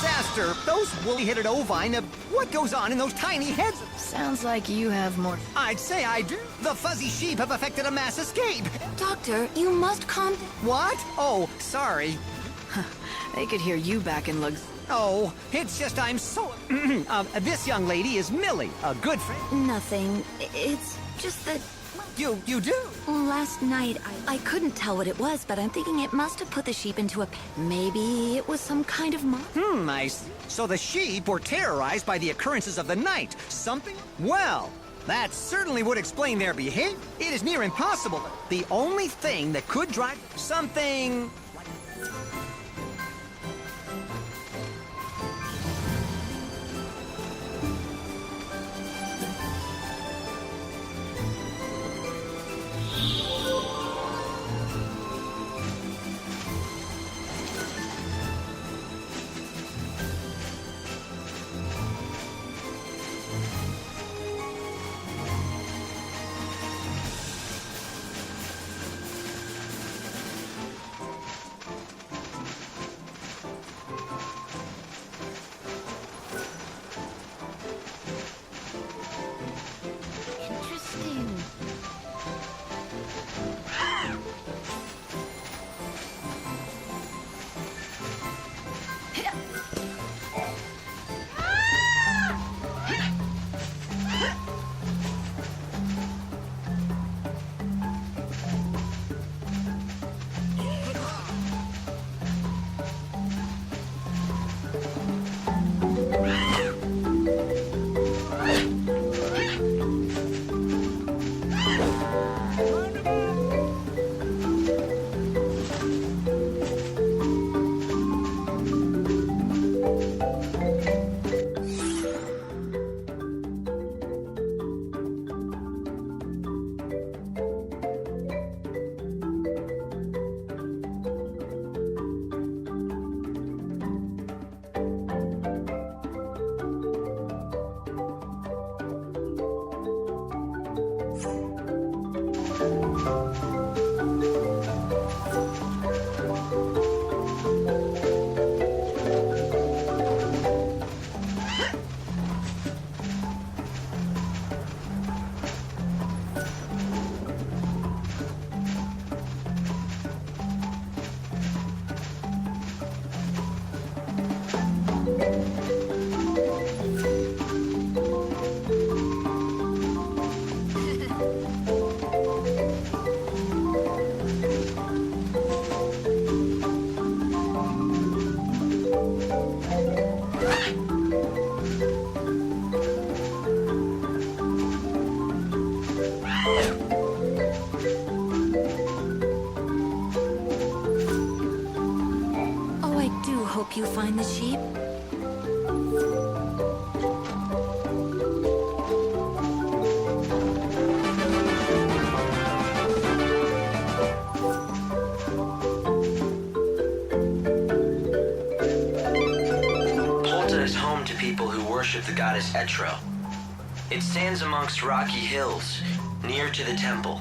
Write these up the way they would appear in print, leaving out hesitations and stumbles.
disaster! Those woolly-headed ovine, what goes on in those tiny heads? Sounds like you have more... I'd say I do. The fuzzy sheep have effected a mass escape. Doctor, you must calm down. What? Oh, sorry. They could hear you back in Lux... Oh, it's just I'm so... this young lady is Millie, a good friend. Nothing. It's just that You do? last night I couldn't tell what it was, but I'm thinking it must have put the sheep into a pen. Maybe it was some kind of monster. I see. So the sheep were terrorized by the occurrences of the night. Something? Well, that certainly would explain their behavior. It is near impossible. The only thing that could drive something... Interesting. Oh, I do hope you find the sheep. Is home to people who worship the goddess Etro. It stands amongst rocky hills, near to the temple.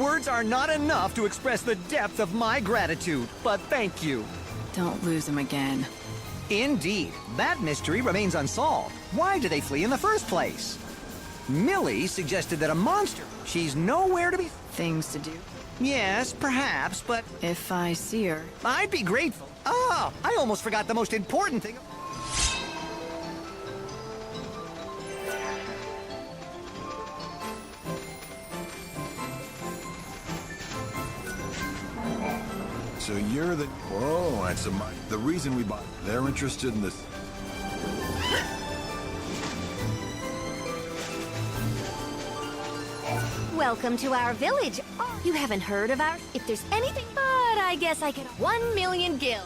Words are not enough to express the depth of my gratitude, but thank you. Don't lose him again. Indeed, that mystery remains unsolved. Why did they flee in the first place? Millie suggested that a monster. She's nowhere to be. Things to do. Yes, perhaps, but If I see her, I'd be grateful. Ah, I almost forgot the most important thing. So you're the... Whoa, that's the reason we bought... They're interested in this... Welcome to our village. Oh, you haven't heard of our... If there's anything... But I guess I could... 1 million gil.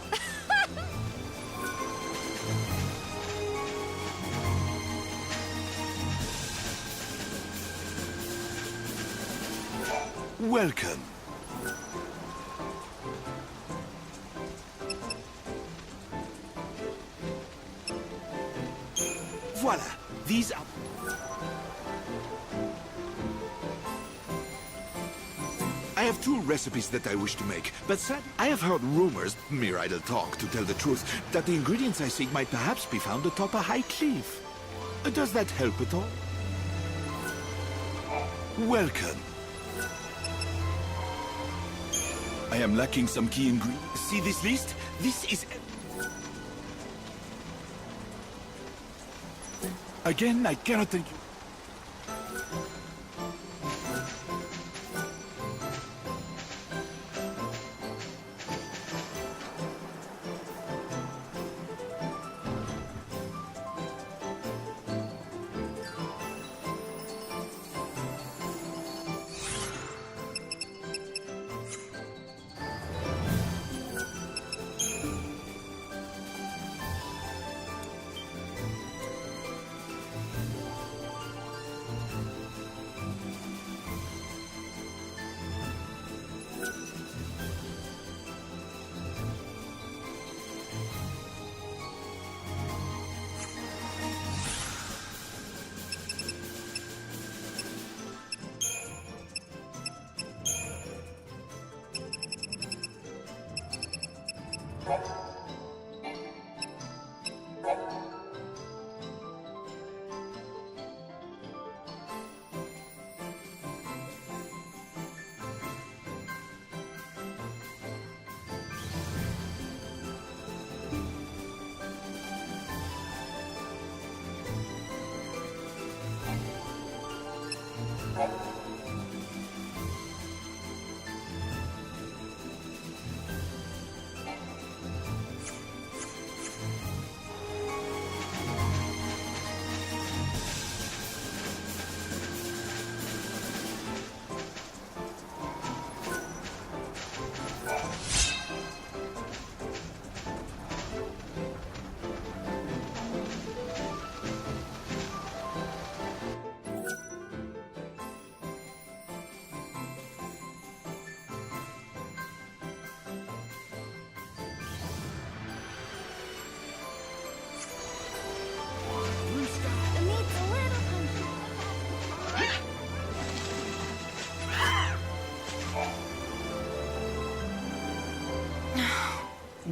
Welcome. Voila, these are... I have 2 recipes that I wish to make, but sadly, I have heard rumors, mere idle talk to tell the truth, that the ingredients I seek might perhaps be found atop a high cliff. Does that help at all? Welcome. I am lacking some key ingredients. See this list? This is... Again, I cannot thank you.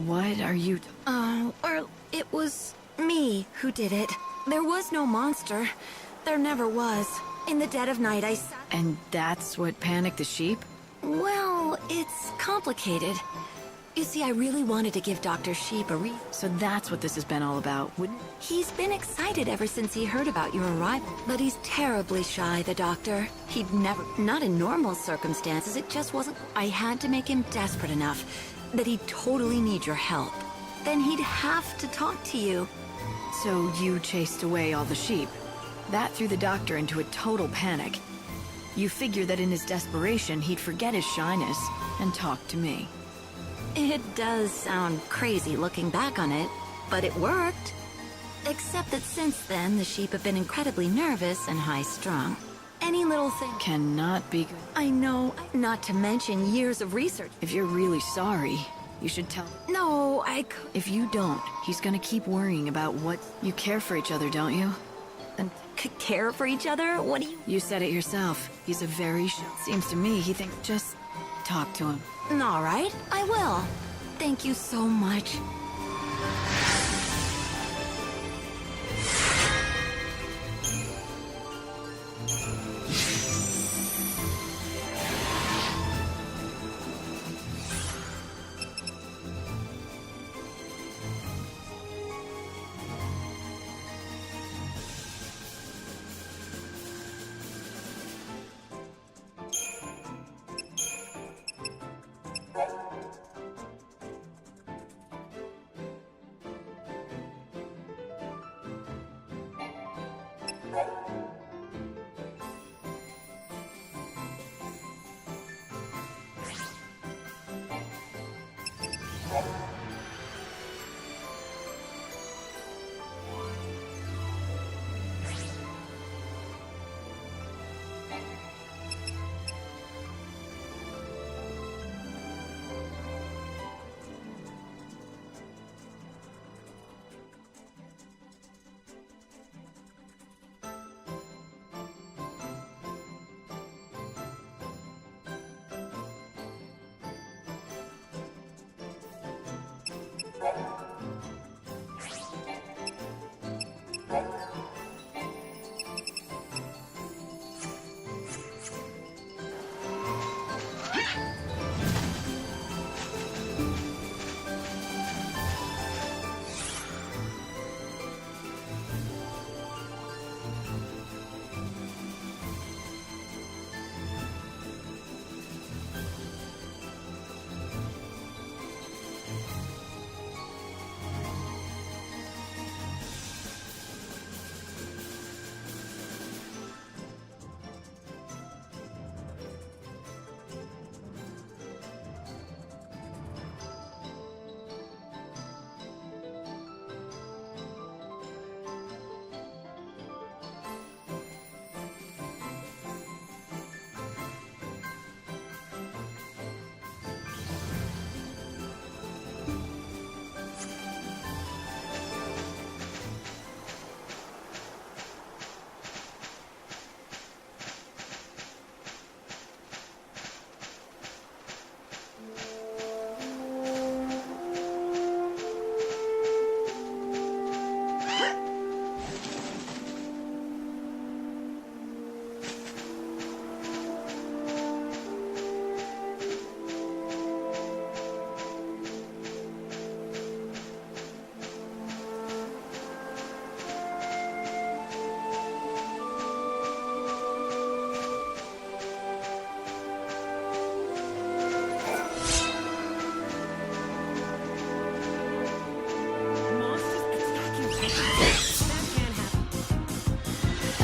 what are you... Or it was me who did it. There was no monster. There never was. In the dead of night, I sat... And that's what panicked the sheep? Well, it's complicated. You see, I really wanted to give Dr. Sheep a So that's what this has been all about, wouldn't... He's been excited ever since he heard about your arrival. But he's terribly shy, the doctor. He'd never... Not in normal circumstances, it just wasn't... I had to make him desperate enough that he'd totally need your help. Then he'd have to talk to you. So you chased away all the sheep. That threw the doctor into a total panic. You figure that in his desperation, he'd forget his shyness and talk to me. It does sound crazy looking back on it, but it worked. Except that since then, the sheep have been incredibly nervous and high-strung. Any little thing... Cannot be good. I know, not to mention years of research. If you're really sorry, you should tell... No, I could... If you don't, he's gonna keep worrying about what... You care for each other, don't you? And care for each other? What do you... You said it yourself. He's a very Seems to me he thinks just talk to him. All right, I will. Thank you so much.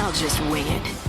I'll just wing it.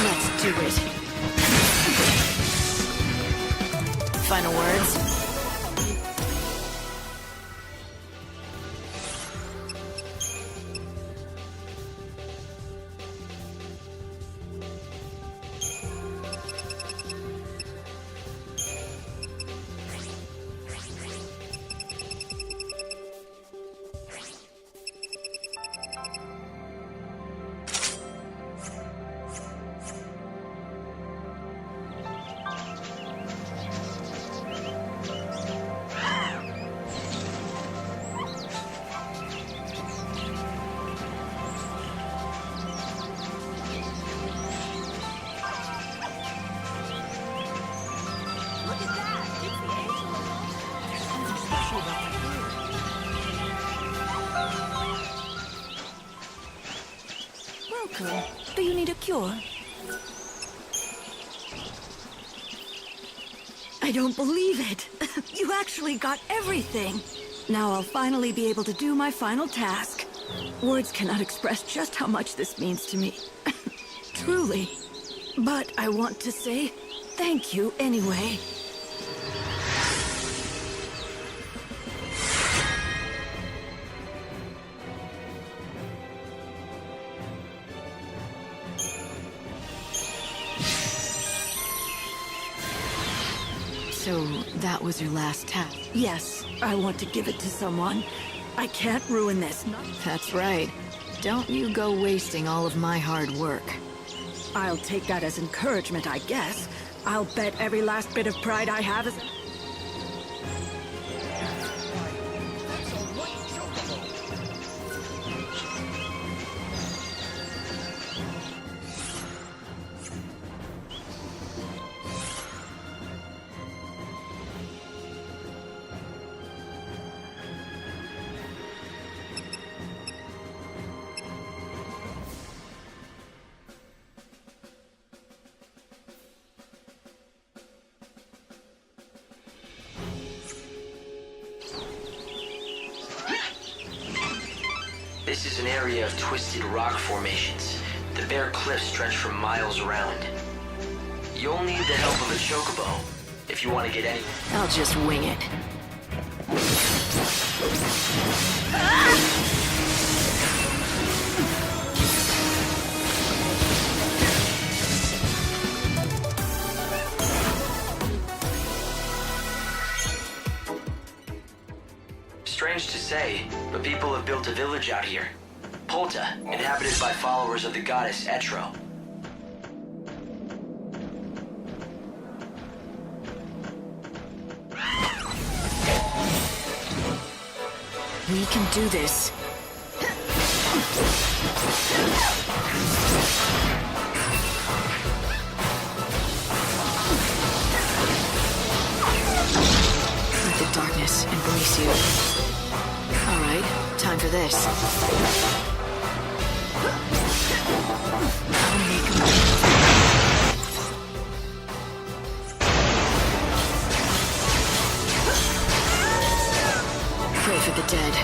Let's do it. Final words? Welcome. Do you need a cure? I don't believe it. You actually got everything. Now I'll finally be able to do my final task. Words cannot express just how much this means to me. Truly. But I want to say thank you anyway. So, that was your last task? Yes, I want to give it to someone. I can't ruin this. That's right. Don't you go wasting all of my hard work. I'll take that as encouragement, I guess. I'll bet every last bit of pride I have is... This is an area of twisted rock formations. The bare cliffs stretch for miles around. You'll need the help of a chocobo if you want to get anywhere. I'll just wing it. Strange to say, but people have built a village out here. Polta, inhabited by followers of the goddess Etro. We can do this. Let the darkness embrace you. All right, time for this. I'll make a move. Pray for the dead.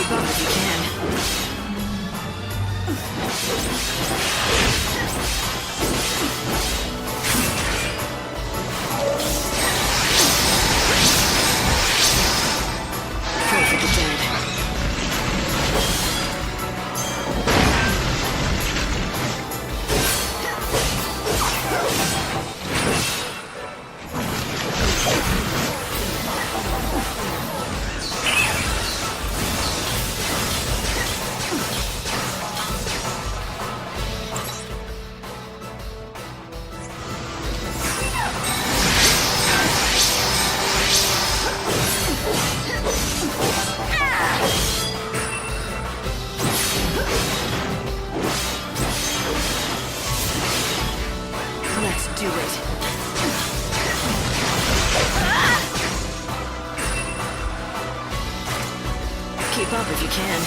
Keep up if you can. Pray for the dead. Let's do it. Keep up if you can.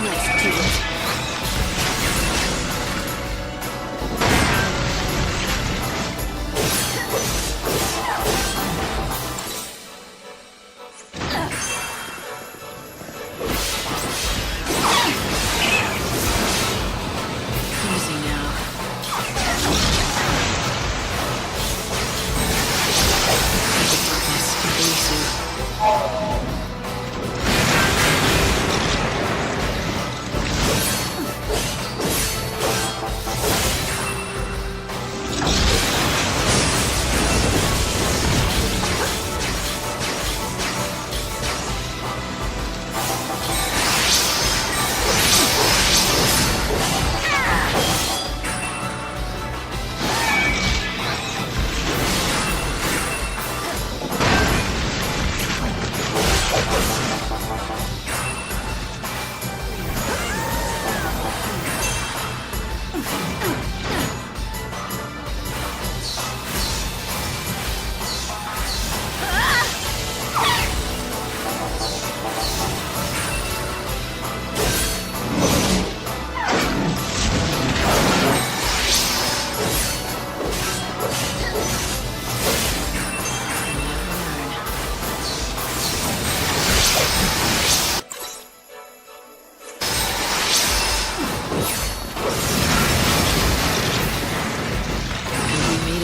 Let's do it. Easy now. Let the darkness embrace you.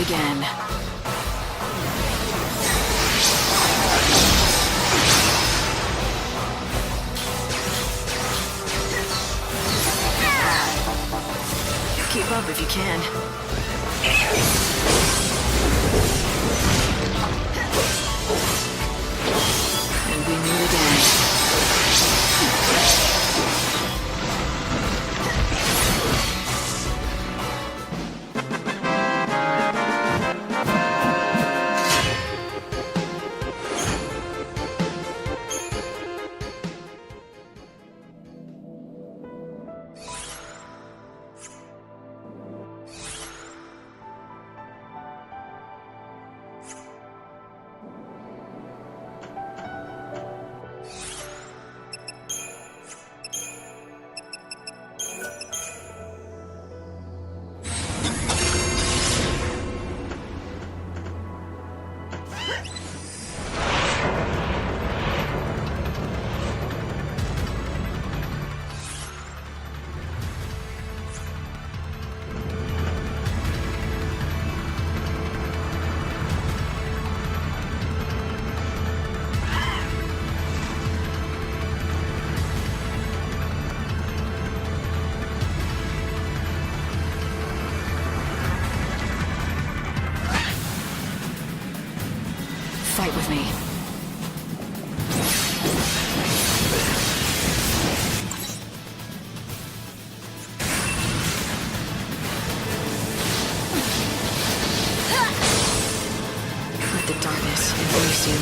Again. Keep up if you can. And we meet again. Fight with me. Let the darkness embrace you.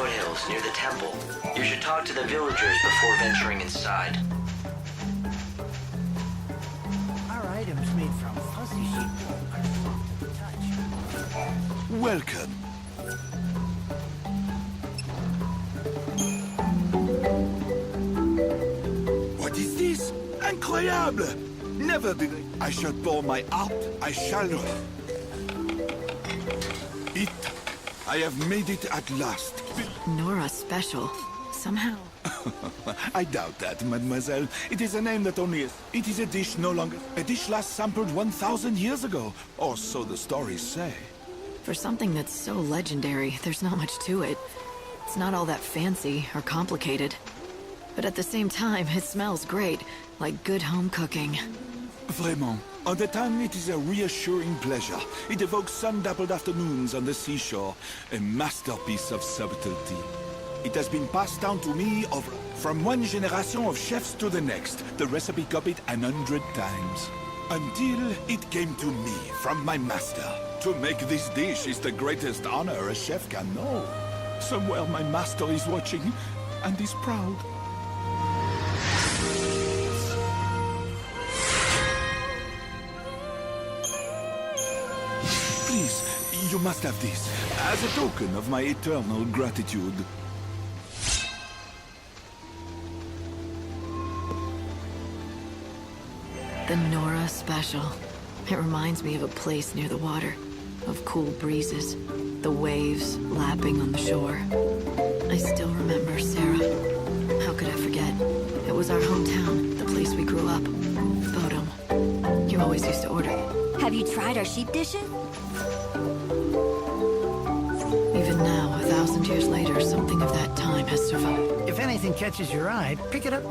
foothills near the temple. You should talk to the villagers before venturing inside. Our items made from fuzzy sheep are soft to touch. Welcome. What is this? Incroyable! Never did I should pour my art. I shall not. It. I have made it at last. Nora Special. Somehow. I doubt that, mademoiselle. It is a name that only is. It is a dish no longer. A dish last sampled 1,000 years ago. Or so the stories say. For something that's so legendary, there's not much to it. It's not all that fancy or complicated. But at the same time, it smells great, like good home cooking. Vraiment. On the tongue, it is a reassuring pleasure. It evokes sun-dappled afternoons on the seashore. A masterpiece of subtlety. It has been passed down to me from one generation of chefs to the next. The recipe copied 100 times. Until it came to me from my master. To make this dish is the greatest honor a chef can know. Somewhere my master is watching and is proud. Please, you must have this, as a token of my eternal gratitude. The Nora Special. It reminds me of a place near the water, of cool breezes, the waves lapping on the shore. I still remember Sarah. How could I forget? It was our hometown, the place we grew up. Bodum. You always used to order. Have you tried our sheep dishes? Even now, 1,000 years later, something of that time has survived. If anything catches your eye, pick it up.